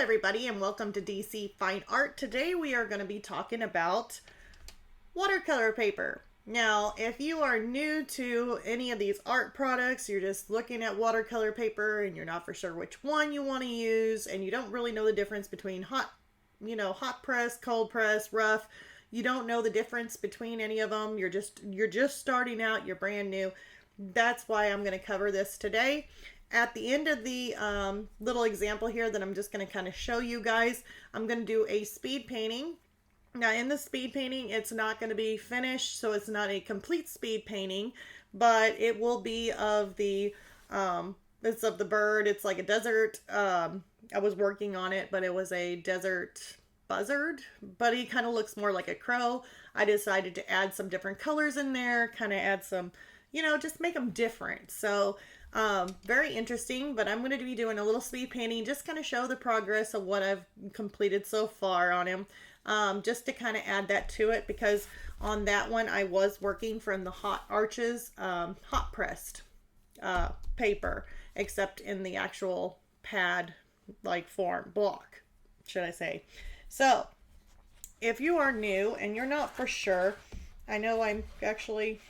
everybody, and welcome to DC Fine Art. Today we are going to be talking about watercolor paper. Now, if you are new to any of these art products, you're just looking at watercolor paper and you're not for sure which one you want to use, and you don't really know the difference between hot press, cold press, rough. You don't know the difference between any of them. You're just starting out, you're brand new. That's why I'm going to cover this today. At the end of the little example here that I'm just going to kind of show you guys, I'm going to do a speed painting. Now in the speed painting, it's not going to be finished, so it's not a complete speed painting, but it will be of the, it's of the bird. It's like a desert. I was working on it, but it was a desert buzzard, but he kind of looks more like a crow. I decided to add some different colors in there, kind of add some, just make them different. So very interesting, but I'm going to be doing a little speed painting, just kind of show the progress of what I've completed so far on him, just to kind of add that to it, because on that one I was working from the Arches Hot Pressed paper, except in the actual pad like form block, should I say. So if you are new and you're not for sure, I know I'm actually,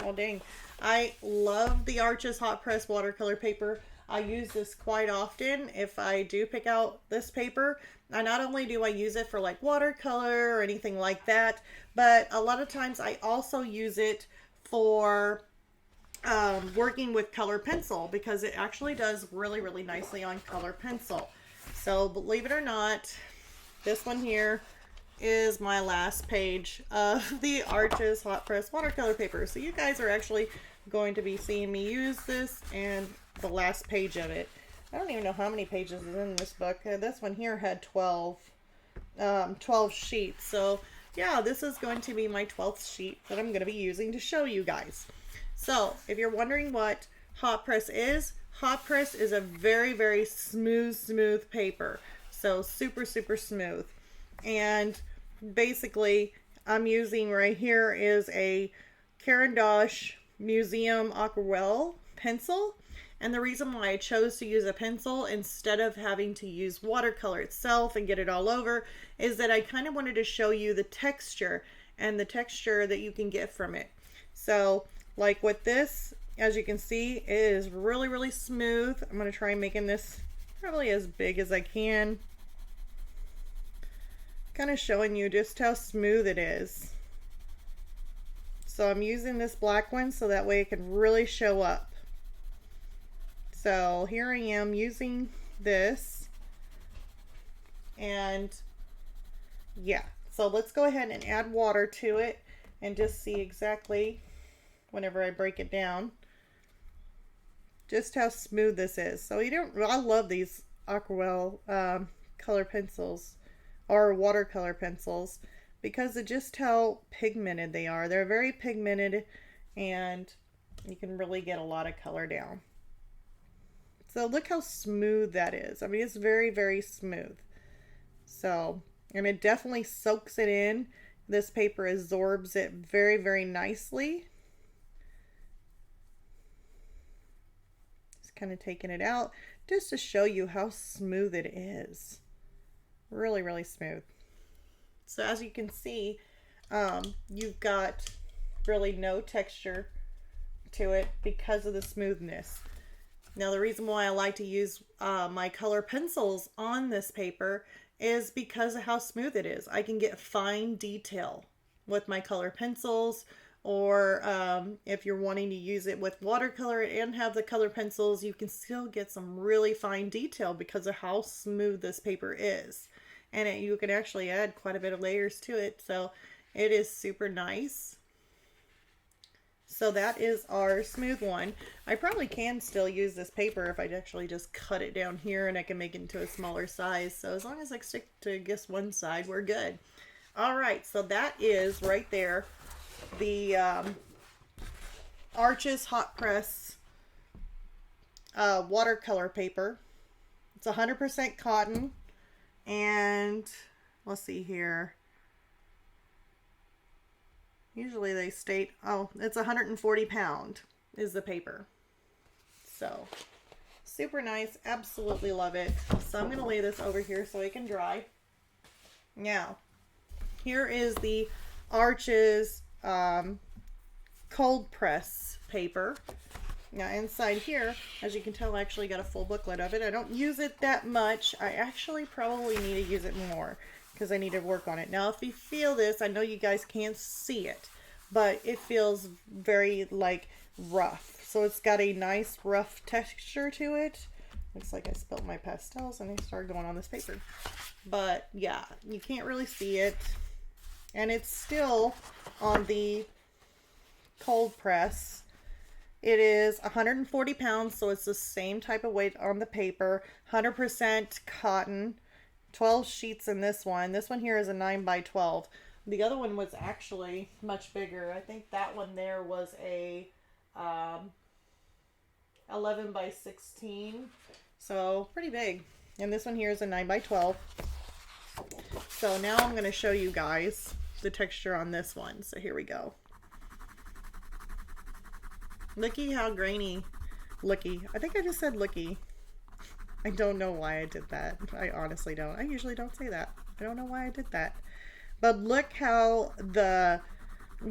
oh dang, I love the Arches Hot Press Watercolor paper. I use this quite often if I do pick out this paper. Not only do I use it for like watercolor or anything like that, but a lot of times I also use it for working with color pencil, because it actually does really, really nicely on color pencil. So believe it or not, this one here is my last page of the Arches Hot Press Watercolor paper. So you guys are actually going to be seeing me use this and the last page of it. I don't even know how many pages is in this book. This one here had 12 sheets. So yeah, this is going to be my 12th sheet that I'm going to be using to show you guys. So if you're wondering what hot press is a very, very smooth paper. So super, super smooth. And basically I'm using right here is a Caran D Ache Museum Aquarelle pencil. And the reason why I chose to use a pencil instead of having to use watercolor itself and get it all over is that I kind of wanted to show you the texture and the texture that you can get from it. So like with this, as you can see, it is really, really smooth. I'm going to try making this probably as big as I can, kind of showing you just how smooth it is. So I'm using this black one so that way it can really show up. So here I am using this, and yeah, so let's go ahead and add water to it and just see exactly, whenever I break it down, just how smooth this is. So I love these aquarelle color pencils or watercolor pencils, because of just how pigmented they are. They're very pigmented and you can really get a lot of color down. So look how smooth that is. I mean, it's very, very smooth. So, and it definitely soaks it in. This paper absorbs it very, very nicely. Just kind of taking it out just to show you how smooth it is. Really, really smooth. So as you can see, you've got really no texture to it because of the smoothness. Now the reason why I like to use my color pencils on this paper is because of how smooth it is. I can get fine detail with my color pencils, or if you're wanting to use it with watercolor and have the color pencils, you can still get some really fine detail because of how smooth this paper is. And you can actually add quite a bit of layers to it, so it is super nice. So that is our smooth one. I probably can still use this paper if I actually just cut it down here, and I can make it into a smaller size. So as long as I stick to just one side, we're good. All right, so that is right there the Arches Hot Press watercolor paper. It's 100% cotton. And let's see here. Usually they state, oh, it's 140 pound is the paper. So Super nice. Absolutely love it. So I'm going to lay this over here so it can dry. Now, here is the Arches cold press paper. Now inside here, as you can tell, I actually got a full booklet of it. I don't use it that much. I actually probably need to use it more because I need to work on it. Now if you feel this, I know you guys can't see it, but it feels very like rough. So it's got a nice rough texture to it. Looks like I spilled my pastels and they started going on this paper. But yeah, you can't really see it. And it's still on the cold press. It is 140 pounds, so it's the same type of weight on the paper. 100% cotton. 12 sheets in this one. This one here is a 9 by 12. The other one was actually much bigger. I think that one there was a 11 by 16. So pretty big. And this one here is a 9 by 12. So now I'm going to show you guys the texture on this one. So here we go. Looky how grainy. Looky. I think I just said looky. I don't know why I did that. I honestly don't. I usually don't say that. I don't know why I did that. But look how the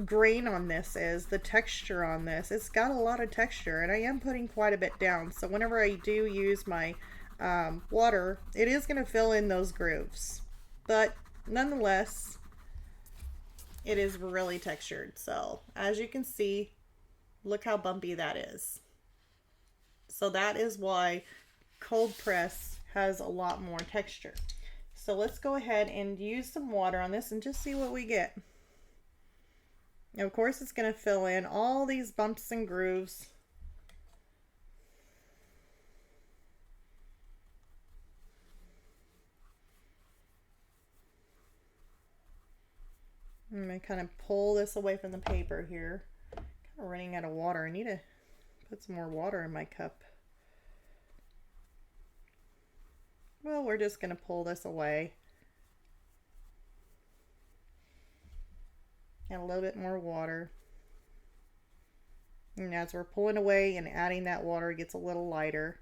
grain on this is. The texture on this. It's got a lot of texture. And I am putting quite a bit down. So whenever I do use my water, it is going to fill in those grooves. But nonetheless, it is really textured. So as you can see, look how bumpy that is. So that is why cold press has a lot more texture. So let's go ahead and use some water on this and just see what we get. Now, of course, it's going to fill in all these bumps and grooves. I'm going to kind of pull this away from the paper here. Kind of running out of water. I need to put some more water in my cup. Well, we're just going to pull this away. And a little bit more water. And as we're pulling away and adding that water, it gets a little lighter.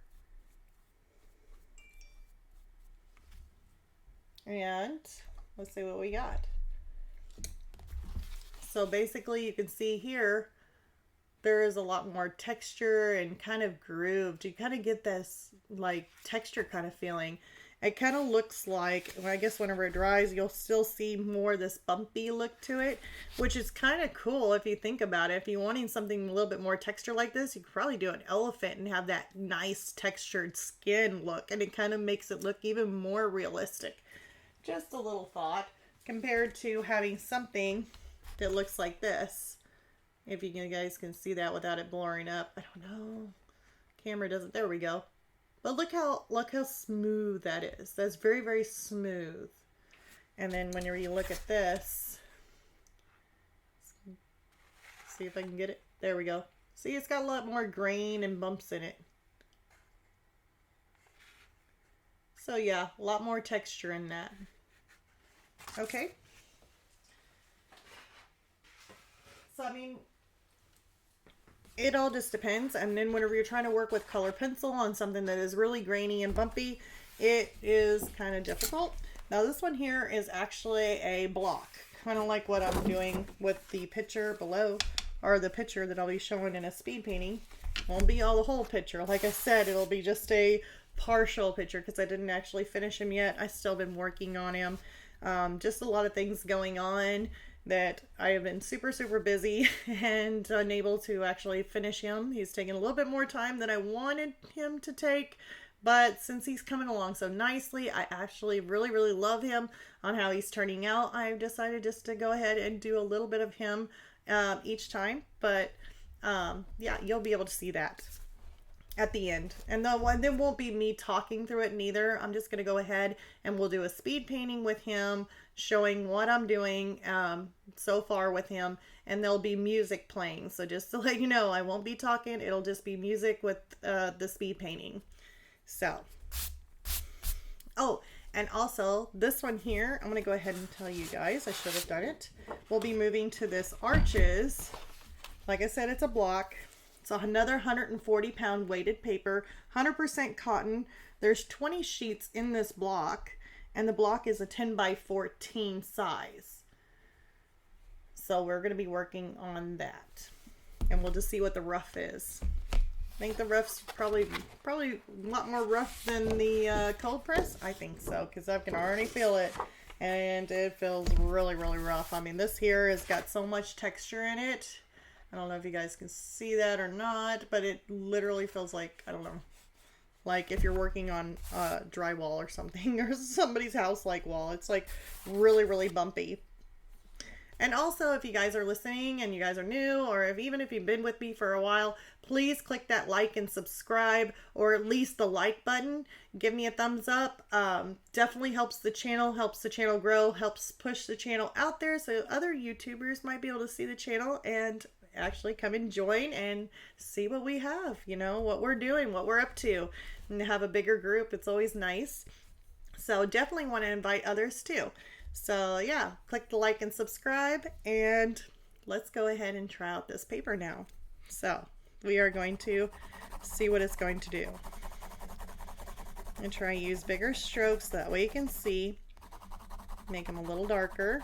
And let's see what we got. So basically you can see here, there is a lot more texture and kind of grooved. You kind of get this like texture kind of feeling. It kind of looks like, I guess whenever it dries, you'll still see more this bumpy look to it, which is kind of cool if you think about it. If you're wanting something a little bit more texture like this, you could probably do an elephant and have that nice textured skin look, and it kind of makes it look even more realistic. Just a little thought compared to having something that looks like this. If you guys can see that without it blurring up. I don't know. Camera doesn't. There we go. But look how smooth that is. That's very, very smooth. And then whenever you look at this, see if I can get it. There we go. See, it's got a lot more grain and bumps in it. So yeah, a lot more texture in that. Okay. So I mean, it all just depends. And then whenever you're trying to work with color pencil on something that is really grainy and bumpy, it is kind of difficult. Now this one here is actually a block, kind of like what I'm doing with the picture below, or the picture that I'll be showing in a speed painting. Won't be all the whole picture. Like I said, it'll be just a partial picture because I didn't actually finish him yet. I still been working on him. Just a lot of things going on that I have been super busy and unable to actually finish him. He's taken a little bit more time than I wanted him to take, but since he's coming along so nicely, I actually really love him on how he's turning out. I've decided just to go ahead and do a little bit of him each time, but yeah, you'll be able to see that at the end. And then won't be me talking through it neither. I'm just going to go ahead and we'll do a speed painting with him, showing what I'm doing so far with him, and there'll be music playing. So just to let you know, I won't be talking. It'll just be music with the speed painting. So, oh, and also this one here, I'm going to go ahead and tell you guys, I should have done it. We'll be moving to this Arches. Like I said, it's a block. It's another 140-pound weighted paper, 100% cotton. There's 20 sheets in this block, and the block is a 10 by 14 size. So we're going to be working on that, and we'll just see what the rough is. I think the rough's probably a lot more rough than the cold press. I think so, because I can already feel it, and it feels really, really rough. I mean, this here has got so much texture in it. I don't know if you guys can see that or not, but it literally feels like, I don't know, like if you're working on drywall or something, or somebody's house-like wall. It's like really, really bumpy. And also, if you guys are listening and you guys are new, or even if you've been with me for a while, please click that like and subscribe, or at least the like button. Give me a thumbs up. Definitely helps the channel grow, helps push the channel out there so other YouTubers might be able to see the channel and actually come and join and see what we have, you know, what we're doing, what we're up to, and have a bigger group. It's always nice. So definitely want to invite others too. So yeah, click the like and subscribe, and let's go ahead and try out this paper now. So we are going to see what it's going to do. And try to use bigger strokes, that way you can see. Make them a little darker.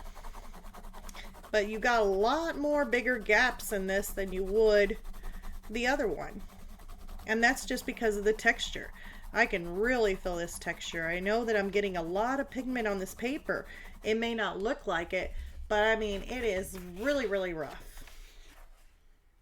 But you got a lot more bigger gaps in this than you would the other one. And that's just because of the texture. I can really feel this texture. I know that I'm getting a lot of pigment on this paper. It may not look like it, but I mean, it is really, really rough.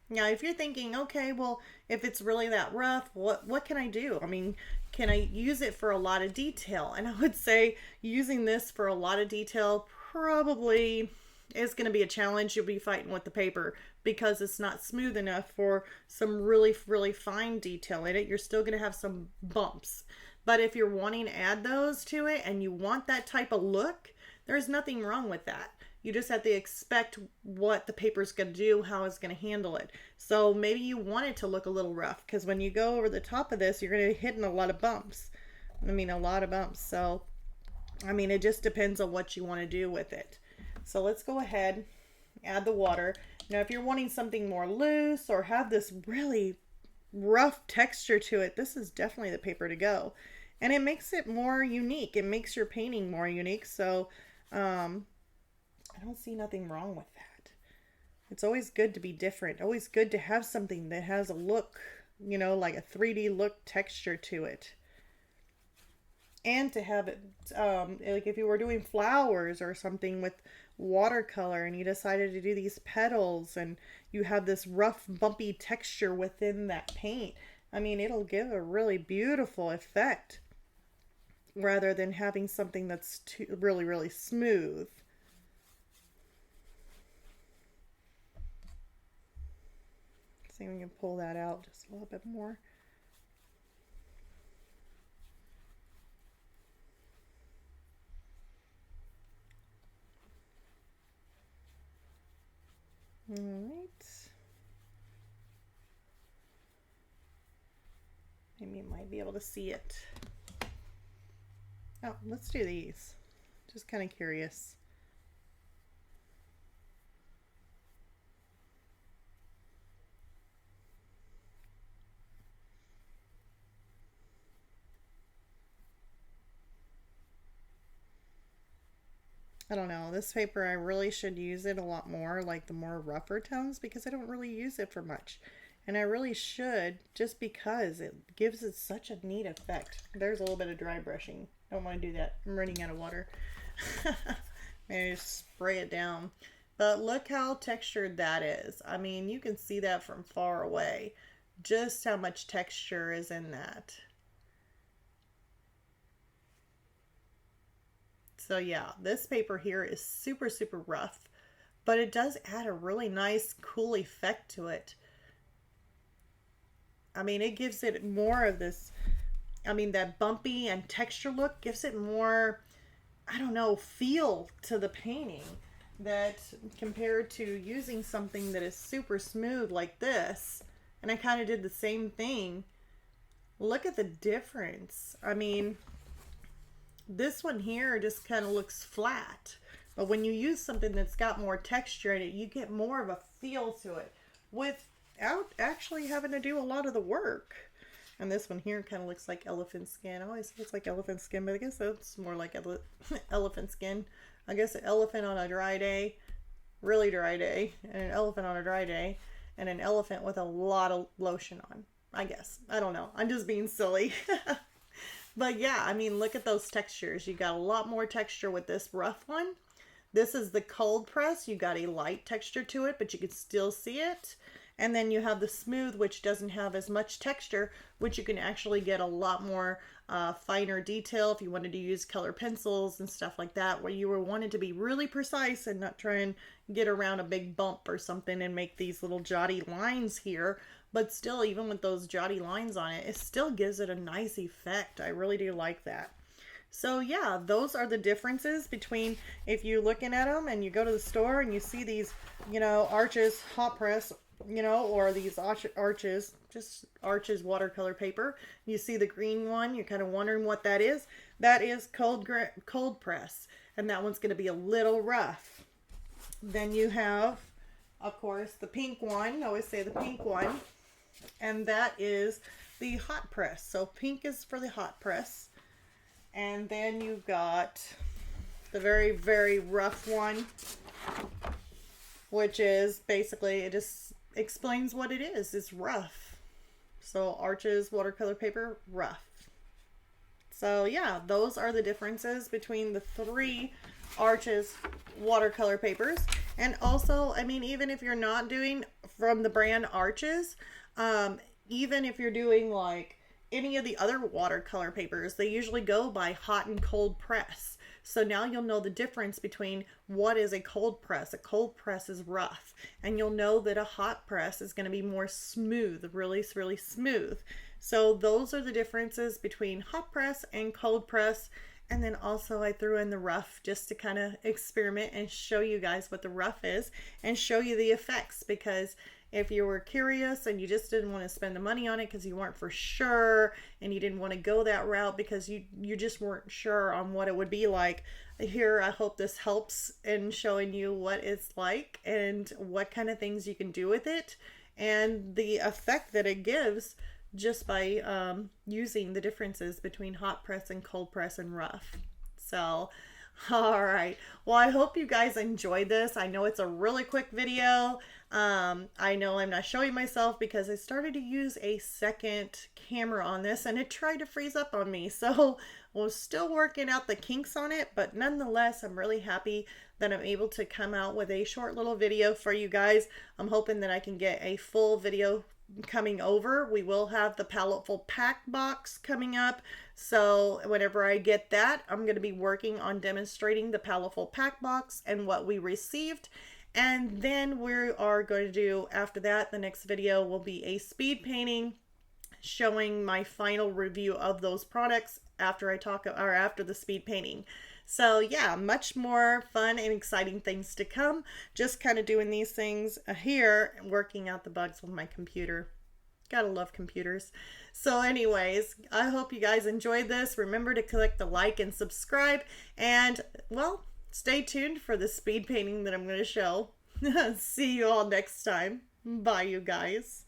Now, if you're thinking, okay, well, if it's really that rough, what can I do? I mean, can I use it for a lot of detail? And I would say using this for a lot of detail probably is going to be a challenge. You'll be fighting with the paper because it's not smooth enough for some really, really fine detail in it. You're still going to have some bumps. But if you're wanting to add those to it and you want that type of look, there's nothing wrong with that. You just have to expect what the paper's going to do, how it's going to handle it. So maybe you want it to look a little rough, because when you go over the top of this, you're going to be hitting a lot of bumps. I mean, a lot of bumps. So, I mean, it just depends on what you want to do with it. So let's go ahead, add the water. Now, if you're wanting something more loose or have this really rough texture to it, this is definitely the paper to go. And it makes it more unique. It makes your painting more unique. So, I don't see nothing wrong with that. It's always good to be different. Always good to have something that has a look, you know, like a 3D look texture to it. And to have it, like if you were doing flowers or something with watercolor and you decided to do these petals and you have this rough, bumpy texture within that paint, I mean, it'll give a really beautiful effect rather than having something that's really, really smooth. See if we can pull that out just a little bit more. All right. Maybe you might be able to see it. Oh, let's do these. Just kind of curious. I don't know, this paper I really should use it a lot more, like the more rougher tones, because I don't really use it for much. And I really should, just because it gives it such a neat effect. There's a little bit of dry brushing. Don't want to do that. I'm running out of water. Maybe just spray it down. But look how textured that is. I mean, you can see that from far away. Just how much texture is in that. So yeah, this paper here is super, super rough, but it does add a really nice, cool effect to it. I mean, it gives it more of this, I mean, that bumpy and texture look gives it more, I don't know, feel to the painting, that compared to using something that is super smooth like this. And I kind of did the same thing. Look at the difference. I mean, this one here just kind of looks flat, but when you use something that's got more texture in it, you get more of a feel to it. With without actually having to do a lot of the work. And this one here kind of looks like elephant skin. I always looks like elephant skin, but I guess that's more like elephant skin. I guess an elephant on a dry day, really dry day, and an elephant on a dry day, and an elephant with a lot of lotion on. I guess. I don't know. I'm just being silly. But yeah, I mean, look at those textures. You got a lot more texture with this rough one. This is the cold press. You got a light texture to it, but you can still see it. And then you have the smooth, which doesn't have as much texture, which you can actually get a lot more finer detail if you wanted to use color pencils and stuff like that, where you were wanted to be really precise and not try and get around a big bump or something and make these little jotty lines here. But still, even with those jotty lines on it, it still gives it a nice effect. I really do like that. So yeah, those are the differences between if you're looking at them and you go to the store and you see these, you know, Arches Hot Press, you know, or these Arches, just Arches watercolor paper. You see the green one, you're kind of wondering what that is. That is cold press, and that one's going to be a little rough. Then you have, of course, the pink one. I always say the pink one, and that is the hot press. So pink is for the hot press. And then you've got the very, very rough one, which is basically, it just explains what it is. It's rough. So Arches watercolor paper, rough. So yeah, those are the differences between the three Arches watercolor papers. And also, I mean, even if you're not doing from the brand Arches, even if you're doing like any of the other watercolor papers, they usually go by hot and cold press. So now you'll know the difference between what is a cold press. A cold press is rough, and you'll know that a hot press is going to be more smooth, really, really smooth. So those are the differences between hot press and cold press. And then also I threw in the rough just to kind of experiment and show you guys what the rough is and show you the effects, because if you were curious and you just didn't want to spend the money on it because you weren't for sure and you didn't want to go that route because you just weren't sure on what it would be like, here I hope this helps in showing you what it's like and what kind of things you can do with it and the effect that it gives just by using the differences between hot press and cold press and rough. So all right, well, I hope you guys enjoyed this. I know it's a really quick video. I know I'm not showing myself because I started to use a second camera on this and it tried to freeze up on me. So we're still working out the kinks on it, but nonetheless, I'm really happy that I'm able to come out with a short little video for you guys. I'm hoping that I can get a full video coming over. We will have the Palettefull pack box coming up, so whenever I get that, I'm going to be working on demonstrating the Palettefull pack box and what we received. And then we are going to do, after that, the next video will be a speed painting showing my final review of those products after I talk, or after the speed painting. So yeah, much more fun and exciting things to come. Just kind of doing these things here and working out the bugs with my computer. Gotta love computers. So anyways, I hope you guys enjoyed this. Remember to click the like and subscribe, and well, stay tuned for the speed painting that I'm going to show. See you all next time. Bye, you guys.